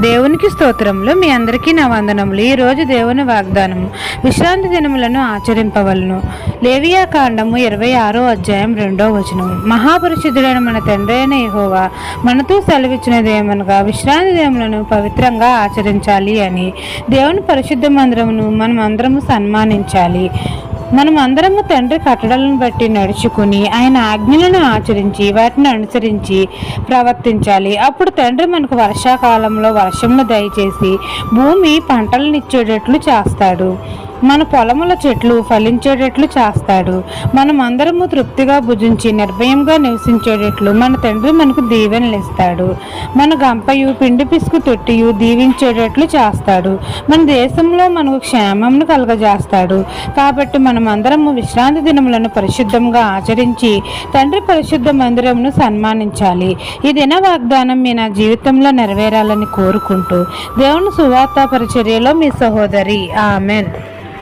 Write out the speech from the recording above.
దేవునికి స్తోత్రములు. మీ అందరికీ నా వందనములు. ఈరోజు దేవుని వాగ్దానము, విశ్రాంతి దినములను ఆచరింపవలను. లేవియా కాండము 26వ అధ్యాయం 2వ వచనము. మహాపరిశుద్ధుడైన మన తండ్రి అయిన యెహోవా మనతో సెలవిచ్చినదేమనగా, విశ్రాంతి దినములను పవిత్రంగా ఆచరించాలి అని. దేవుని పరిశుద్ధ మందిరమును మనం అందరము సన్మానించాలి. మనం అందరము తండ్రి కట్టడలను బట్టి నడుచుకుని ఆయన ఆజ్ఞలను ఆచరించి వాటిని అనుసరించి ప్రవర్తించాలి. అప్పుడు తండ్రి మనకు వర్షాకాలంలో వర్షమును దయచేసి భూమి పంటలనిచ్చేటట్లు చేస్తాడు. మన పొలముల చెట్లు ఫలించేటట్లు చేస్తాడు. మనం అందరము తృప్తిగా భుజించి నిర్భయంగా నివసించేటట్లు మన తండ్రి మనకు దీవెనలు ఇస్తాడు. మన గంపయు పిండి పిసుకు తొట్టియు దీవించేటట్లు చేస్తాడు. మన దేశంలో మనకు క్షేమమును కలుగజేస్తాడు. కాబట్టి మనం అందరము విశ్రాంతి దినములను పరిశుద్ధంగా ఆచరించి తండ్రి పరిశుద్ధ మందిరమును సన్మానించాలి. ఈ దిన వాగ్దానం మీ నా జీవితంలో నెరవేరాలని కోరుకుంటూ దేవుని సువార్త పరిచర్యలో మీ సహోదరి. ఆమెన్.